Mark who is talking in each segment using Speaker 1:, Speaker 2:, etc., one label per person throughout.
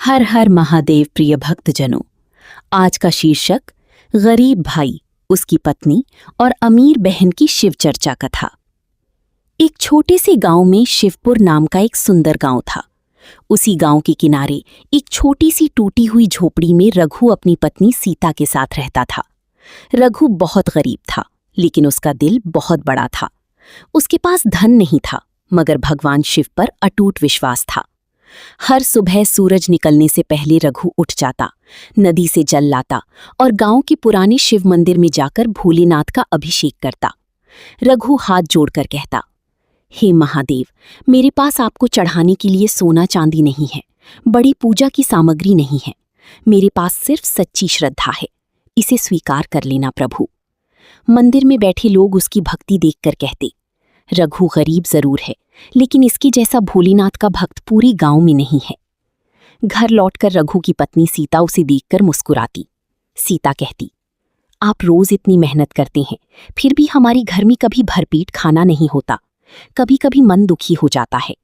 Speaker 1: हर हर महादेव प्रिय भक्तजनों, आज का शीर्षक गरीब भाई, उसकी पत्नी और अमीर बहन की शिव चर्चा कथा। एक छोटे से गांव में शिवपुर नाम का एक सुंदर गांव था। उसी गांव के किनारे एक छोटी सी टूटी हुई झोपड़ी में रघु अपनी पत्नी सीता के साथ रहता था। रघु बहुत गरीब था, लेकिन उसका दिल बहुत बड़ा था। उसके पास धन नहीं था, मगर भगवान शिव पर अटूट विश्वास था। हर सुबह सूरज निकलने से पहले रघु उठ जाता, नदी से जल लाता और गांव के पुराने शिव मंदिर में जाकर भोलेनाथ का अभिषेक करता। रघु हाथ जोड़कर कहता, हे महादेव, मेरे पास आपको चढ़ाने के लिए सोना चांदी नहीं है, बड़ी पूजा की सामग्री नहीं है। मेरे पास सिर्फ सच्ची श्रद्धा है, इसे स्वीकार कर लेना प्रभु। मंदिर में बैठे लोग उसकी भक्ति देखकर कहते, रघु गरीब जरूर है, लेकिन इसके जैसा भोलेनाथ का भक्त पूरे गांव में नहीं है। घर लौटकर रघु की पत्नी सीता उसे देखकर मुस्कुराती। सीता कहती, आप रोज इतनी मेहनत करते हैं, फिर भी हमारी घर में कभी भरपेट खाना नहीं होता। कभी कभी मन दुखी हो जाता है।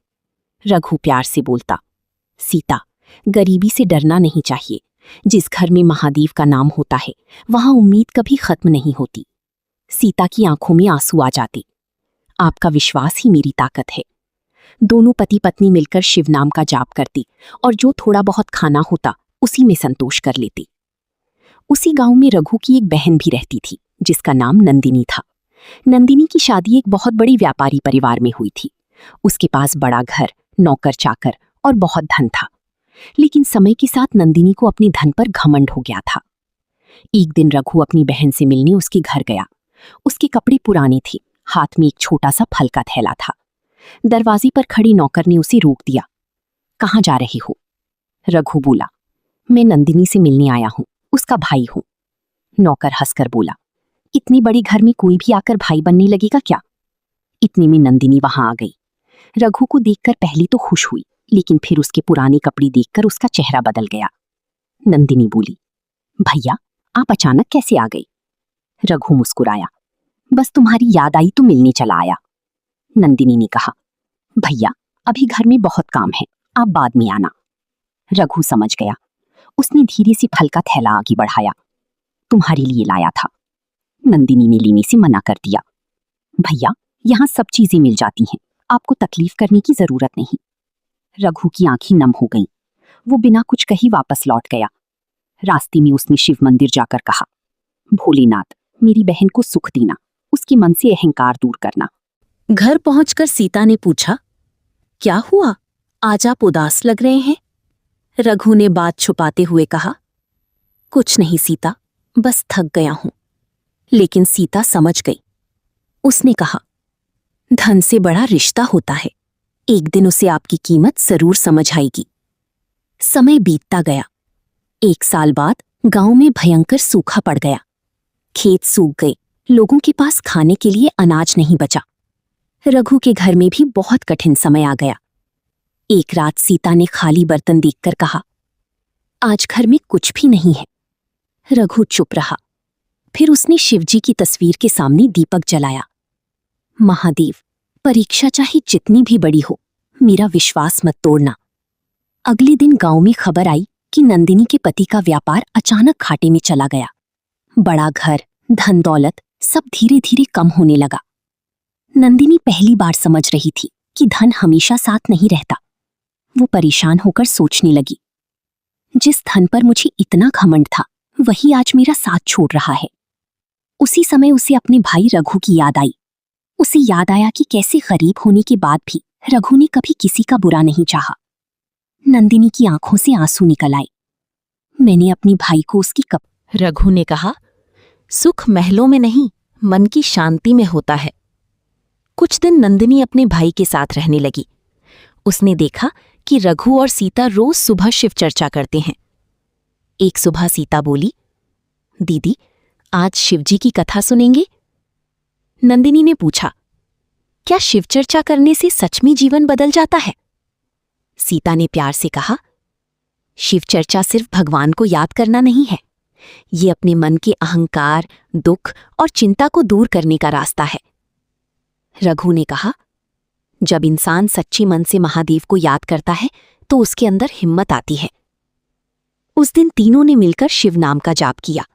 Speaker 1: रघु प्यार से बोलता, सीता, गरीबी से डरना नहीं चाहिए। जिस घर में महादेव का नाम होता है, वहां उम्मीद कभी खत्म नहीं होती। सीता की आंखों में आंसू आ जाते। आपका विश्वास ही मेरी ताकत है। दोनों पति पत्नी मिलकर शिव नाम का जाप करते और जो थोड़ा बहुत खाना होता उसी में संतोष कर लेते। उसी गांव में रघु की एक बहन भी रहती थी, जिसका नाम नंदिनी था। नंदिनी की शादी एक बहुत बड़ी व्यापारी परिवार में हुई थी। उसके पास बड़ा घर, नौकर चाकर और बहुत धन था। लेकिन समय के साथ नंदिनी को अपने धन पर घमंड हो गया था। एक दिन रघु अपनी बहन से मिलने उसके घर गया। उसके कपड़े पुराने थे, हाथ में एक छोटा सा फल का थैला था। दरवाजे पर खड़ी नौकर ने उसे रोक दिया। कहाँ जा रहे हो? रघु बोला, मैं नंदिनी से मिलने आया हूं, उसका भाई हूं। नौकर हंसकर बोला, इतनी बड़ी घर में कोई भी आकर भाई बनने लगेगा क्या? इतने में नंदिनी वहां आ गई। रघु को देखकर पहले तो खुश हुई, लेकिन फिर उसके पुराने कपड़े देखकर उसका चेहरा बदल गया। नंदिनी बोली, भैया, आप अचानक कैसे आ गई? रघु मुस्कुराया, बस तुम्हारी याद आई तो मिलने चला आया। नंदिनी ने कहा, भैया, अभी घर में बहुत काम है, आप बाद में आना। रघु समझ गया। उसने धीरे से फल का थैला आगे बढ़ाया। तुम्हारे लिए लाया था। नंदिनी ने लेने से मना कर दिया। भैया, यहाँ सब चीजें मिल जाती हैं, आपको तकलीफ करने की जरूरत नहीं। रघु की आंखें नम हो गईं। वो बिना कुछ कही वापस लौट गया। रास्ते में उसने शिव मंदिर जाकर कहा, भोलेनाथ, मेरी बहन को सुख देना, उसके मन से अहंकार दूर करना। घर पहुंचकर सीता ने पूछा, क्या हुआ? आज आप उदास लग रहे हैं? रघु ने बात छुपाते हुए कहा, कुछ नहीं सीता, बस थक गया हूं। लेकिन सीता समझ गई। उसने कहा, धन से बड़ा रिश्ता होता है, एक दिन उसे आपकी कीमत जरूर समझ आएगी। समय बीतता गया। 1 साल बाद गांव में भयंकर सूखा पड़ गया। खेत सूख गए, लोगों के पास खाने के लिए अनाज नहीं बचा। रघु के घर में भी बहुत कठिन समय आ गया। एक रात सीता ने खाली बर्तन देखकर कहा, आज घर में कुछ भी नहीं है। रघु चुप रहा। फिर उसने शिवजी की तस्वीर के सामने दीपक जलाया। महादेव, परीक्षा चाहे जितनी भी बड़ी हो, मेरा विश्वास मत तोड़ना। अगले दिन गांव में खबर आई कि नंदिनी के पति का व्यापार अचानक घाटे में चला गया। बड़ा घर, धन दौलत सब धीरे धीरे कम होने लगा। नंदिनी पहली बार समझ रही थी कि धन हमेशा साथ नहीं रहता। वो परेशान होकर सोचने लगी, जिस धन पर मुझे इतना घमंड था, वही आज मेरा साथ छोड़ रहा है। उसी समय उसे अपने भाई रघु की याद आई। उसे याद आया कि कैसे गरीब होने के बाद भी रघु ने कभी किसी का बुरा नहीं चाहा। नंदिनी की आंखों से आंसू निकल आए। मैंने अपने भाई को उसकी रघु ने कहा, सुख महलों में नहीं, मन की शांति में होता है। कुछ दिन नंदिनी अपने भाई के साथ रहने लगी। उसने देखा कि रघु और सीता रोज सुबह शिव चर्चा करते हैं। एक सुबह सीता बोली, दीदी, आज शिवजी की कथा सुनेंगे? नंदिनी ने पूछा, क्या शिव चर्चा करने से सच में जीवन बदल जाता है? सीता ने प्यार से कहा, शिव चर्चा सिर्फ भगवान को याद करना नहीं है, ये अपने मन के अहंकार, दुख और चिंता को दूर करने का रास्ता है। रघु ने कहा, जब इंसान सच्चे मन से महादेव को याद करता है तो उसके अंदर हिम्मत आती है। उस दिन तीनों ने मिलकर शिव नाम का जाप किया।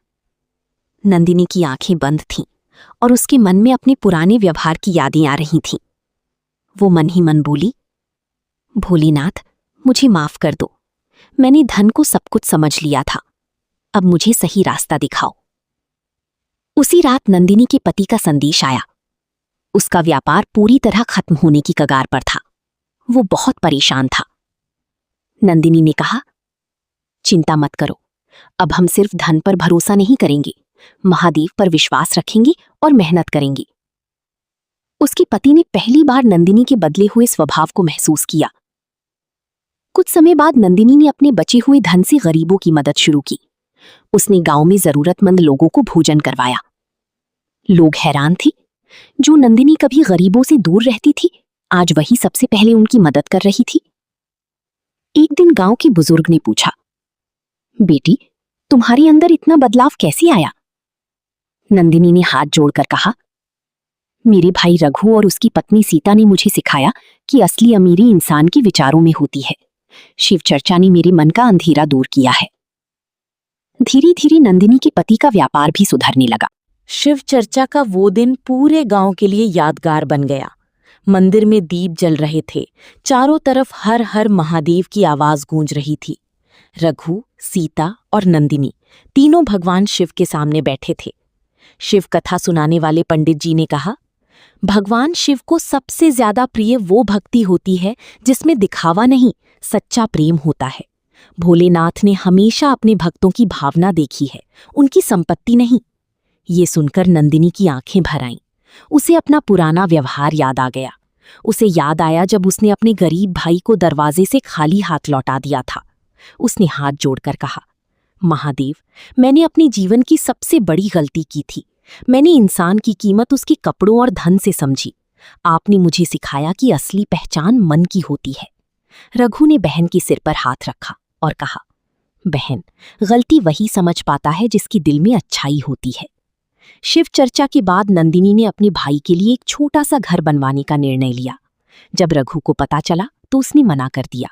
Speaker 1: नंदिनी की आंखें बंद थीं और उसके मन में अपने पुराने व्यवहार की यादें आ रही थीं। वो मन ही मन बोली, भोलेनाथ, मुझे माफ कर दो। मैंने धन को सब कुछ समझ लिया था। अब मुझे सही रास्ता दिखाओ। उसी रात नंदिनी के पति का संदेश आया। उसका व्यापार पूरी तरह खत्म होने की कगार पर था। वो बहुत परेशान था। नंदिनी ने कहा, चिंता मत करो, अब हम सिर्फ धन पर भरोसा नहीं करेंगे, महादेव पर विश्वास रखेंगे और मेहनत करेंगे। उसके पति ने पहली बार नंदिनी के बदले हुए स्वभाव को महसूस किया। कुछ समय बाद नंदिनी ने अपने बचे हुए धन से गरीबों की मदद शुरू की। उसने गांव में जरूरतमंद लोगों को भोजन करवाया। लोग हैरान थे। जो नंदिनी कभी गरीबों से दूर रहती थी, आज वही सबसे पहले उनकी मदद कर रही थी। एक दिन गांव के बुजुर्ग ने पूछा, बेटी, तुम्हारे अंदर इतना बदलाव कैसे आया? नंदिनी ने हाथ जोड़कर कहा, मेरे भाई रघु और उसकी पत्नी सीता ने मुझे सिखाया कि असली अमीरी इंसान के विचारों में होती है। शिव चर्चा ने मेरे मन का अंधेरा दूर किया है। धीरे धीरे नंदिनी के पति का व्यापार भी सुधरने लगा।
Speaker 2: शिव चर्चा का वो दिन पूरे गांव के लिए यादगार बन गया। मंदिर में दीप जल रहे थे। चारों तरफ हर हर महादेव की आवाज गूंज रही थी। रघु, सीता और नंदिनी तीनों भगवान शिव के सामने बैठे थे। शिव कथा सुनाने वाले पंडित जी ने कहा, भगवान शिव को सबसे ज्यादा प्रिय वो भक्ति होती है जिसमें दिखावा नहीं, सच्चा प्रेम होता है। भोलेनाथ ने हमेशा अपने भक्तों की भावना देखी है, उनकी संपत्ति नहीं। ये सुनकर नंदिनी की आंखें भर आईं। उसे अपना पुराना व्यवहार याद आ गया। उसे याद आया जब उसने अपने गरीब भाई को दरवाजे से खाली हाथ लौटा दिया था। उसने हाथ जोड़कर कहा, महादेव, मैंने अपने जीवन की सबसे बड़ी गलती की थी। मैंने इंसान की कीमत उसके कपड़ों और धन से समझी। आपने मुझे सिखाया कि असली पहचान मन की होती है। रघु ने बहन के सिर पर हाथ रखा और कहा, बहन, गलती वही समझ पाता है जिसकी दिल में अच्छाई होती है। शिव चर्चा के बाद नंदिनी ने अपने भाई के लिए एक छोटा सा घर बनवाने का निर्णय लिया। जब रघु को पता चला तो उसने मना कर दिया।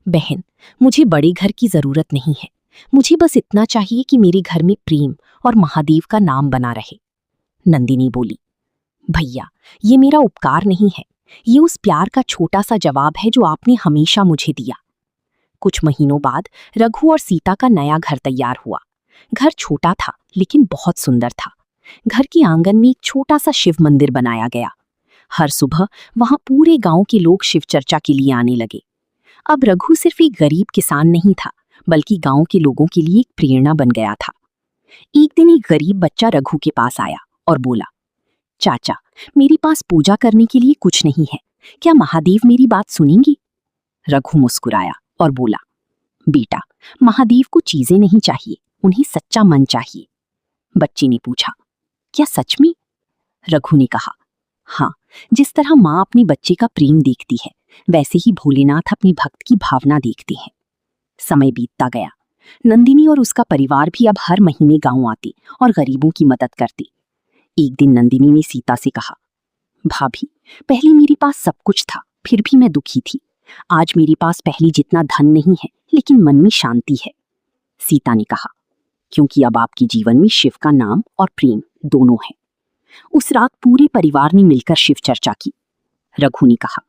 Speaker 2: बहन, मुझे बड़े घर की जरूरत नहीं है। मुझे बस इतना चाहिए कि मेरे घर में प्रेम और महादेव का नाम बना रहे। नंदिनी बोली, भैया, ये मेरा उपकार नहीं है, ये उस प्यार का छोटा सा जवाब है जो आपने हमेशा मुझे दिया। कुछ महीनों बाद रघु और सीता का नया घर तैयार हुआ। घर छोटा था लेकिन बहुत सुंदर था। घर के आंगन में एक छोटा सा शिव मंदिर बनाया गया। हर सुबह वहां पूरे गांव के लोग शिव चर्चा के लिए आने लगे। अब रघु सिर्फ एक गरीब किसान नहीं था, बल्कि गांव के लोगों के लिए एक प्रेरणा बन गया था। एक दिन एक गरीब बच्चा रघु के पास आया और बोला, चाचा, मेरे पास पूजा करने के लिए कुछ नहीं है, क्या महादेव मेरी बात सुनेंगे? रघु मुस्कुराया और बोला, बेटा, महादेव को चीजें नहीं चाहिए, उन्हें सच्चा मन चाहिए। बच्चे ने पूछा, क्या सच में? रघु ने कहा, हाँ, जिस तरह माँ अपने बच्चे का प्रेम देखती है, वैसे ही भोलेनाथ अपने भक्त की भावना देखते हैं। समय बीतता गया। नंदिनी और उसका परिवार भी अब हर महीने गांव आते और गरीबों की मदद करते। एक दिन नंदिनी ने सीता से कहा, भाभी, पहले मेरे पास सब कुछ था, फिर भी मैं दुखी थी। आज मेरे पास पहले जितना धन नहीं है, लेकिन मन में शांति है। सीता ने कहा, क्योंकि अब आपके जीवन में शिव का नाम और प्रेम दोनों है। उस रात पूरे परिवार ने मिलकर शिव चर्चा की। रघु ने कहा,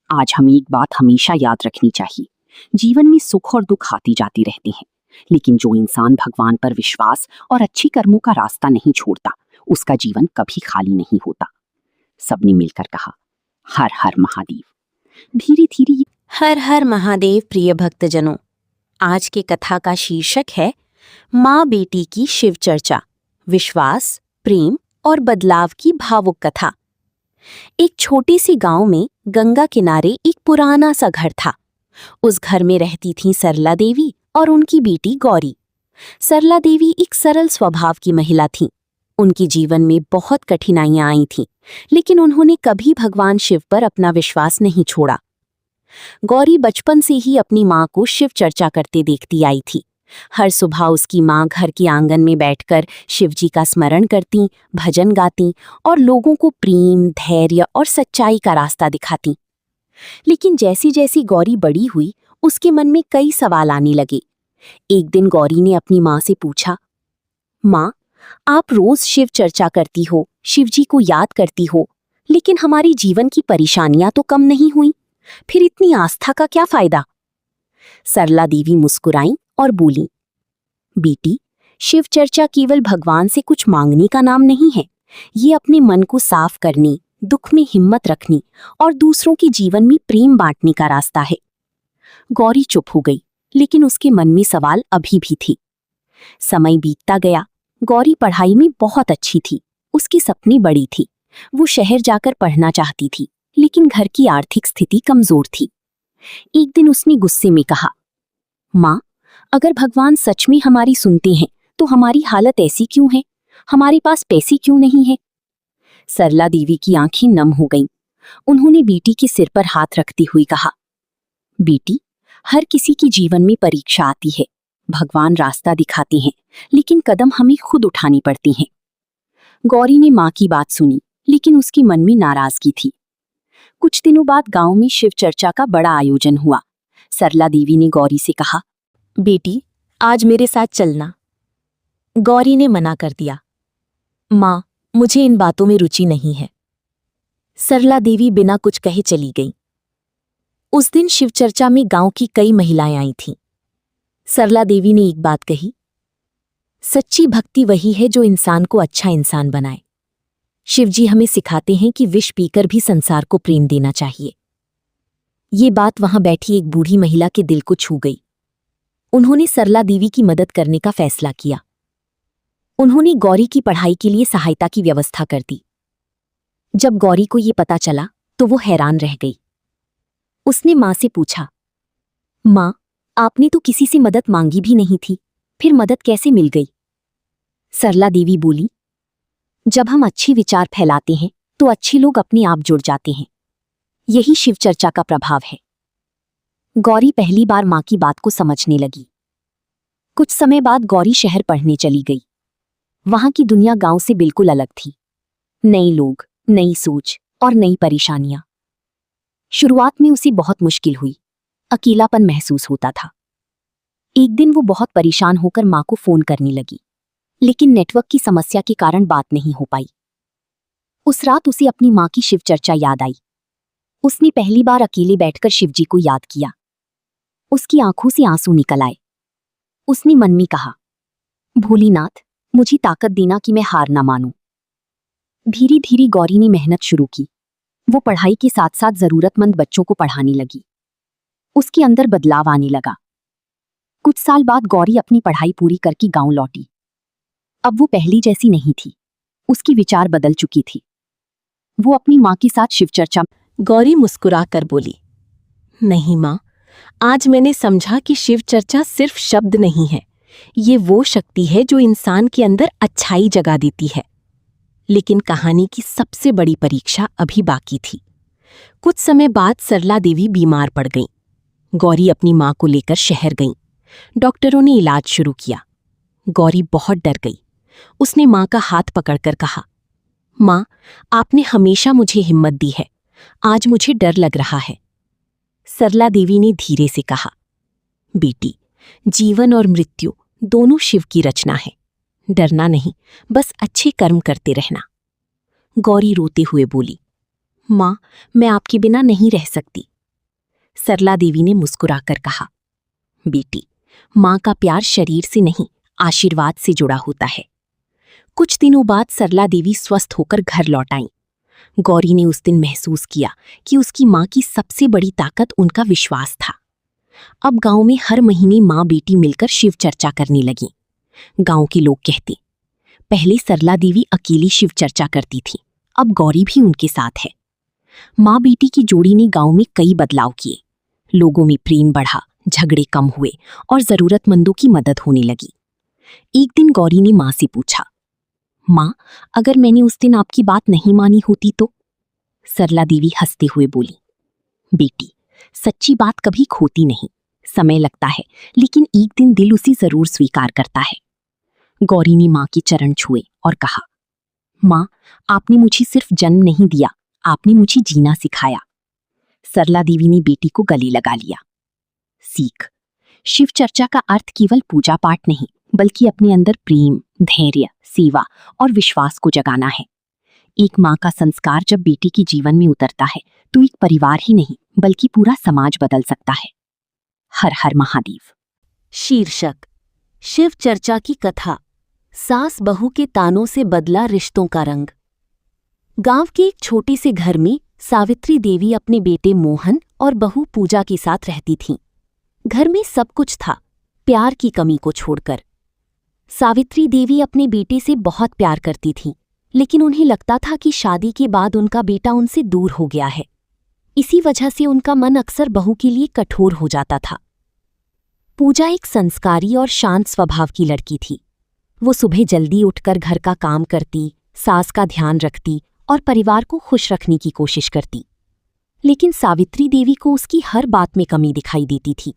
Speaker 2: आज हमें एक बात हमेशा याद रखनी चाहिए, जीवन में सुख और दुख आते जाते रहते हैं, लेकिन जो इंसान भगवान पर विश्वास और अच्छे कर्मों का रास्ता नहीं छोड़ता, उसका जीवन कभी खाली नहीं होता। सबने मिलकर कहा, हर हर महादेव। धीरे धीरे
Speaker 1: हर हर महादेव। प्रिय भक्तजनों, आज के कथा का शीर्षक है माँ बेटी की शिव चर्चा, विश्वास, प्रेम और बदलाव की भावुक कथा। एक छोटे से गांव में गंगा किनारे एक पुराना सा घर था। उस घर में रहती थीं सरला देवी और उनकी बेटी गौरी। सरला देवी एक सरल स्वभाव की महिला थीं। उनके जीवन में बहुत कठिनाइयां आई थीं, लेकिन उन्होंने कभी भगवान शिव पर अपना विश्वास नहीं छोड़ा। गौरी बचपन से ही अपनी माँ को शिव चर्चा करते देखती आई थी। हर सुबह उसकी माँ घर के आंगन में बैठकर शिव जी का स्मरण करती, भजन गाती और लोगों को प्रेम, धैर्य और सच्चाई का रास्ता दिखाती। लेकिन जैसी जैसी गौरी बड़ी हुई, उसके मन में कई सवाल आने लगे। एक दिन गौरी ने अपनी माँ से पूछा, माँ, आप रोज शिव चर्चा करती हो, शिवजी को याद करती हो, लेकिन हमारी जीवन की परेशानियां तो कम नहीं हुई, फिर इतनी आस्था का क्या फायदा? सरला देवी मुस्कुराईं और बोली, बेटी, शिव चर्चा केवल भगवान से कुछ मांगने का नाम नहीं है। ये अपने मन को साफ करने, दुख में हिम्मत रखने और दूसरों के जीवन में प्रेम बांटने का रास्ता है। गौरी चुप हो गई, लेकिन उसके मन में सवाल अभी भी थी। समय बीतता गया। गौरी पढ़ाई में बहुत अच्छी थी, उसकी सपने बड़ी थी। वो शहर जाकर पढ़ना चाहती थी, लेकिन घर की आर्थिक स्थिति कमजोर थी। एक दिन उसने गुस्से में कहा, माँ, अगर भगवान सच में हमारी सुनते हैं तो हमारी हालत ऐसी क्यों है? हमारे पास पैसे क्यों नहीं है? सरला देवी की आंखें नम हो गईं। उन्होंने बेटी के सिर पर हाथ रखती हुई कहा, बेटी, हर किसी की जीवन में परीक्षा आती है। भगवान रास्ता दिखाते हैं, लेकिन कदम हमें खुद उठानी पड़ती हैं। गौरी ने माँ की बात सुनी, लेकिन उसके मन में नाराजगी थी। कुछ दिनों बाद गांव में शिव चर्चा का बड़ा आयोजन हुआ। सरला देवी ने गौरी से कहा,
Speaker 2: बेटी, आज मेरे साथ चलना। गौरी ने मना कर दिया। माँ, मुझे इन बातों में रुचि नहीं है। सरला देवी बिना कुछ कहे चली गई। उस दिन शिव चर्चा में गांव की कई महिलाएं आई थीं। सरला देवी ने एक बात कही, सच्ची भक्ति वही है जो इंसान को अच्छा इंसान बनाए। शिवजी हमें सिखाते हैं कि विष पीकर भी संसार को प्रेम देना चाहिए। ये बात वहां बैठी एक बूढ़ी महिला के दिल को छू गई। उन्होंने सरला देवी की मदद करने का फैसला किया। उन्होंने गौरी की पढ़ाई के लिए सहायता की व्यवस्था कर दी। जब गौरी को ये पता चला तो वो हैरान रह गई। उसने माँ से पूछा, माँ, आपने तो किसी से मदद मांगी भी नहीं थी, फिर मदद कैसे मिल गई? सरला देवी बोली, जब हम अच्छे विचार फैलाते हैं तो अच्छे लोग अपने आप जुड़ जाते हैं। यही शिव चर्चा का प्रभाव है। गौरी पहली बार माँ की बात को समझने लगी। कुछ समय बाद गौरी शहर पढ़ने चली गई। वहां की दुनिया गांव से बिल्कुल अलग थी। नए लोग, नई सोच और नई परेशानियां। शुरुआत में उसे बहुत मुश्किल हुई, अकेलापन महसूस होता था। एक दिन वो बहुत परेशान होकर माँ को फोन करने लगी, लेकिन नेटवर्क की समस्या के कारण बात नहीं हो पाई। उस रात उसे अपनी माँ की शिव चर्चा याद आई। उसने पहली बार अकेले बैठकर शिवजी को याद किया। उसकी आंखों से आंसू निकल आए। उसने मन में कहा, भोलेनाथ, मुझे ताकत देना कि मैं हार ना मानूं। धीरे धीरे गौरी ने मेहनत शुरू की। वो पढ़ाई के साथ साथ जरूरतमंद बच्चों को पढ़ाने लगी। उसके अंदर बदलाव आने लगा। कुछ साल बाद गौरी अपनी पढ़ाई पूरी करके गांव लौटी। अब वो पहली जैसी नहीं थी। उसकी विचार बदल चुकी थी। वो अपनी माँ के साथ शिव चर्चा। गौरी मुस्कुराकर बोली, नहीं माँ, आज मैंने समझा कि शिव चर्चा सिर्फ शब्द नहीं है। ये वो शक्ति है जो इंसान के अंदर अच्छाई जगा देती है। लेकिन कहानी की सबसे बड़ी परीक्षा अभी बाकी थी। कुछ समय बाद सरला देवी बीमार पड़ गईं। गौरी अपनी माँ को लेकर शहर गईं। डॉक्टरों ने इलाज शुरू किया। गौरी बहुत डर गई। उसने माँ का हाथ पकड़कर कहा, माँ, आपने हमेशा मुझे हिम्मत दी है। आज मुझे डर लग रहा है। सरला देवी ने धीरे से कहा, बेटी, जीवन और मृत्यु दोनों शिव की रचना है। डरना नहीं, बस अच्छे कर्म करते रहना। गौरी रोते हुए बोली, माँ, मैं आपके बिना नहीं रह सकती। सरला देवी ने मुस्कुराकर कहा, बेटी, माँ का प्यार शरीर से नहीं, आशीर्वाद से जुड़ा होता है। कुछ दिनों बाद सरला देवी स्वस्थ होकर घर लौट आईं। गौरी ने उस दिन महसूस किया कि उसकी माँ की सबसे बड़ी ताकत उनका विश्वास था। अब गांव में हर महीने माँ बेटी मिलकर शिव चर्चा करने लगीं। गांव के लोग कहते, पहले सरला देवी अकेली शिव चर्चा करती थी, अब गौरी भी उनके साथ है। माँ बेटी की जोड़ी ने गांव में कई बदलाव किए। लोगों में प्रेम बढ़ा, झगड़े कम हुए और जरूरतमंदों की मदद होने लगी। एक दिन गौरी ने माँ से पूछा, माँ, अगर मैंने उस दिन आपकी बात नहीं मानी होती तो? सरला देवी हंसते हुए बोली, बेटी, सच्ची बात कभी खोती नहीं। समय लगता है, लेकिन एक दिन दिल उसे जरूर स्वीकार करता है। गौरी ने माँ के चरण छुए और कहा, माँ, आपने मुझे सिर्फ जन्म नहीं दिया, आपने मुझे जीना सिखाया। सरला देवी ने बेटी को गले लगा लिया। सीख,
Speaker 1: शिव चर्चा का अर्थ केवल पूजा पाठ नहीं, बल्कि अपने अंदर प्रेम, धैर्य, सेवा और विश्वास को जगाना है। एक माँ का संस्कार जब बेटी के जीवन में उतरता है तो एक परिवार ही नहीं बल्कि पूरा समाज बदल सकता है। हर हर महादेव।
Speaker 2: शीर्षक: शिव चर्चा की कथा। सास बहू के तानों से बदला रिश्तों का रंग। गांव के एक छोटे से घर में सावित्री देवी अपने बेटे मोहन और बहू पूजा के साथ रहती थीं। घर में सब कुछ था, प्यार की कमी को छोड़कर। सावित्री देवी अपने बेटे से बहुत प्यार करती थीं, लेकिन उन्हें लगता था कि शादी के बाद उनका बेटा उनसे दूर हो गया है। इसी वजह से उनका मन अक्सर बहू के लिए कठोर हो जाता था। पूजा एक संस्कारी और शांत स्वभाव की लड़की थी। वो सुबह जल्दी उठकर घर का काम करती, सास का ध्यान रखती और परिवार को खुश रखने की कोशिश करती। लेकिन सावित्री देवी को उसकी हर बात में कमी दिखाई देती थी।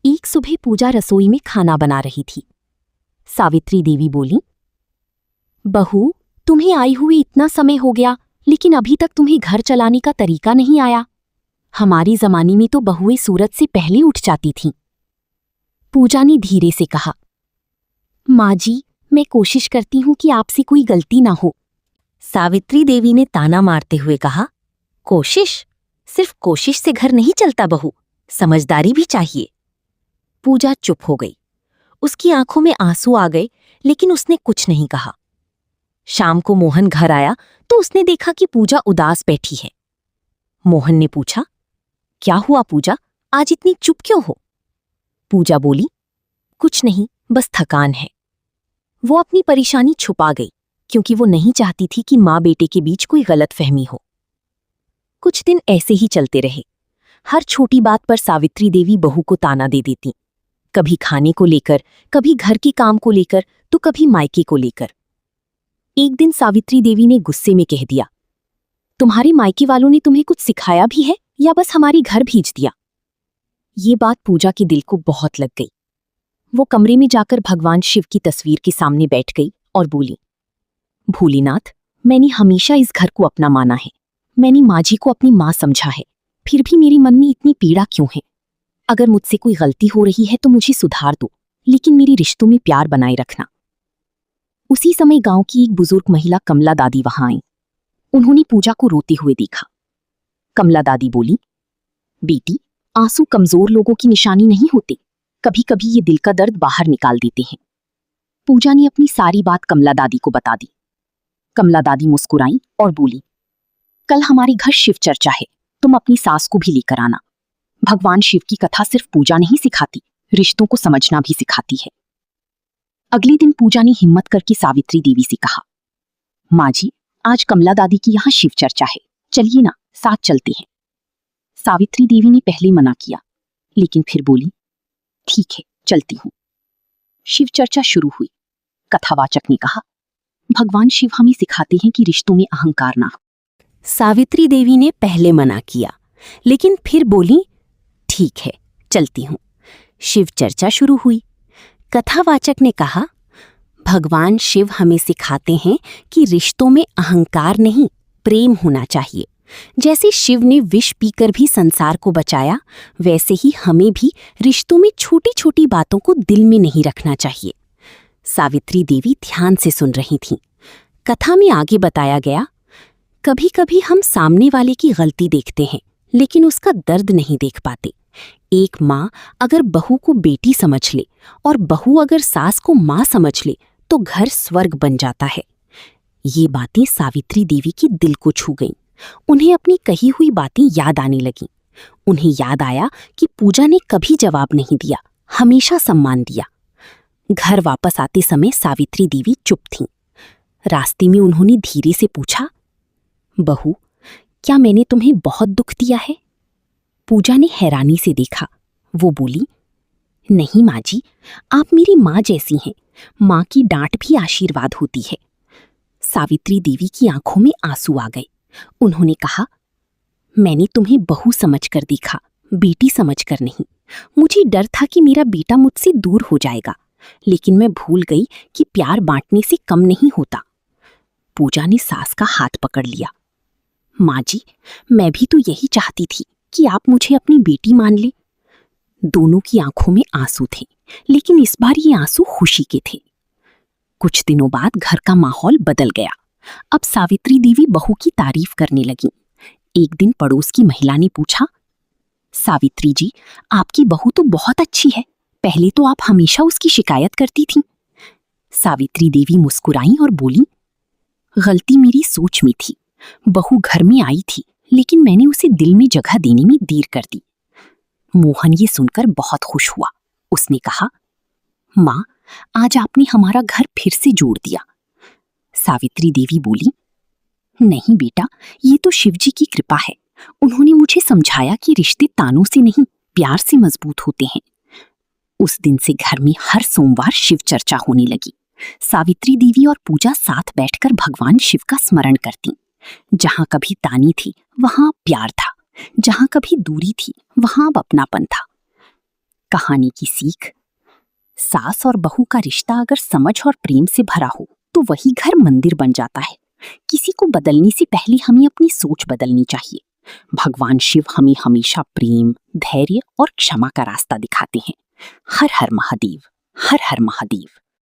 Speaker 2: एक सुबह पूजा रसोई में खाना बना रही थी। सावित्री देवी बोली, बहू, तुम्हें आई हुई इतना समय हो गया, लेकिन अभी तक तुम्हें घर चलाने का तरीका नहीं आया। हमारी जमाने में तो बहुएं सूरज से पहले उठ जाती थीं। पूजा ने धीरे से कहा, माँ जी, मैं कोशिश करती हूं कि आपसे कोई गलती ना हो। सावित्री देवी ने ताना मारते हुए कहा, कोशिश? सिर्फ कोशिश से घर नहीं चलता बहू, समझदारी भी चाहिए। पूजा चुप हो गई। उसकी आंखों में आंसू आ गए, लेकिन उसने कुछ नहीं कहा। शाम को मोहन घर आया तो उसने देखा कि पूजा उदास बैठी है। मोहन ने पूछा, क्या हुआ पूजा, आज इतनी चुप क्यों हो? पूजा बोली, कुछ नहीं, बस थकान है। वो अपनी परेशानी छुपा गई, क्योंकि वो नहीं चाहती थी कि माँ बेटे के बीच कोई गलतफहमी हो। कुछ दिन ऐसे ही चलते रहे। हर छोटी बात पर सावित्री देवी बहू को ताना दे देती, कभी खाने को लेकर, कभी घर के काम को लेकर, तो कभी मायके को लेकर। एक दिन सावित्री देवी ने गुस्से में कह दिया, तुम्हारे मायके वालों ने तुम्हें कुछ सिखाया भी है या बस हमारे घर भेज दिया? ये बात पूजा के दिल को बहुत लग गई। वो कमरे में जाकर भगवान शिव की तस्वीर के सामने बैठ गई और बोली, भोलेनाथ, मैंने हमेशा इस घर को अपना माना है। मैंने माँ जी को अपनी माँ समझा है, फिर भी मेरे मन में इतनी पीड़ा क्यों है? अगर मुझसे कोई गलती हो रही है तो मुझे सुधार दो, लेकिन मेरे रिश्तों में प्यार बनाए रखना। उसी समय गांव की एक बुजुर्ग महिला कमला दादी वहां आई। उन्होंने पूजा को रोते हुए देखा। कमला दादी बोली, बेटी, आंसू कमजोर लोगों की निशानी नहीं होते, कभी कभी ये दिल का दर्द बाहर निकाल देते हैं। पूजा ने अपनी सारी बात कमला दादी को बता दी। कमला दादी मुस्कुराई और बोली, कल हमारे घर शिव चर्चा है, तुम अपनी सास को भी लेकर आना। भगवान शिव की कथा सिर्फ पूजा नहीं सिखाती, रिश्तों को समझना भी सिखाती है। अगले दिन पूजा ने हिम्मत करके सावित्री देवी से कहा, माँ जी, आज कमला दादी की यहाँ शिव चर्चा है, चलिए ना, साथ चलते हैं। सावित्री देवी ने पहले मना किया, लेकिन फिर बोली, ठीक है, चलती हूं। शिव चर्चा शुरू हुई। कथावाचक ने कहा, भगवान शिव हमें सिखाते हैं कि रिश्तों में अहंकार ना हो। सावित्री देवी ने पहले मना किया, लेकिन फिर बोली, ठीक है, चलती हूं। शिव चर्चा शुरू हुई। कथावाचक ने कहा, भगवान शिव हमें सिखाते हैं कि रिश्तों में अहंकार नहीं, प्रेम होना चाहिए। जैसे शिव ने विष पीकर भी संसार को बचाया, वैसे ही हमें भी रिश्तों में छोटी छोटी बातों को दिल में नहीं रखना चाहिए। सावित्री देवी ध्यान से सुन रही थीं। कथा में आगे बताया गया, कभी कभी हम सामने वाले की गलती देखते हैं, लेकिन उसका दर्द नहीं देख पाते। एक माँ अगर बहू को बेटी समझ ले और बहू अगर सास को माँ समझ ले तो घर स्वर्ग बन जाता है। ये बातें सावित्री देवी के दिल को छू गईं। उन्हें अपनी कही हुई बातें याद आने लगीं। उन्हें याद आया कि पूजा ने कभी जवाब नहीं दिया, हमेशा सम्मान दिया। घर वापस आते समय सावित्री देवी चुप थीं। रास्ते में उन्होंने धीरे से पूछा, बहू, क्या मैंने तुम्हें बहुत दुख दिया है? पूजा ने हैरानी से देखा। वो बोली, नहीं माँ जी, आप मेरी माँ जैसी हैं। माँ की डांट भी आशीर्वाद होती है। सावित्री देवी की आंखों में आंसू आ गए। उन्होंने कहा, मैंने तुम्हें बहू समझकर देखा, बेटी समझकर नहीं। मुझे डर था कि मेरा बेटा मुझसे दूर हो जाएगा, लेकिन मैं भूल गई कि प्यार बांटने से कम नहीं होता। पूजा ने सास का हाथ पकड़ लिया। माँ जी, मैं भी तो यही चाहती थी कि आप मुझे अपनी बेटी मान ले।
Speaker 1: दोनों की आंखों में आंसू थे, लेकिन इस बार ये आंसू खुशी के थे। कुछ दिनों बाद घर का माहौल बदल गया। अब सावित्री देवी बहू की तारीफ करने लगी। एक दिन पड़ोस की महिला ने पूछा, सावित्री जी, आपकी बहू तो बहुत अच्छी है, पहले तो आप हमेशा उसकी शिकायत करती थीं। सावित्री देवी मुस्कुराईं और बोली, गलती मेरी सोच में थी। बहू घर में आई थी, लेकिन मैंने उसे दिल में जगह देने में देर कर दी। मोहन ये सुनकर बहुत खुश हुआ। उसने कहा, माँ, आज आपने हमारा घर फिर से जोड़ दिया। सावित्री देवी बोली, नहीं बेटा, ये तो शिवजी की कृपा है। उन्होंने मुझे समझाया कि रिश्ते तानों से नहीं, प्यार से मजबूत होते हैं। उस दिन से घर में हर सोमवार शिव चर्चा होने लगी। सावित्री देवी और पूजा साथ बैठकर भगवान शिव का स्मरण करती। जहां कभी तानी थी, वहां प्यार था। जहां कभी दूरी थी, वहां अब अपनापन था। कहानी की सीख, सास और बहू का रिश्ता अगर समझ और प्रेम से भरा हो तो वही घर मंदिर बन जाता है। किसी को बदलने से पहले हमें अपनी सोच बदलनी चाहिए। भगवान शिव हमें हमेशा प्रेम, धैर्य और क्षमा का रास्ता दिखाते हैं। हर हर महादेव, हर हर महादेव।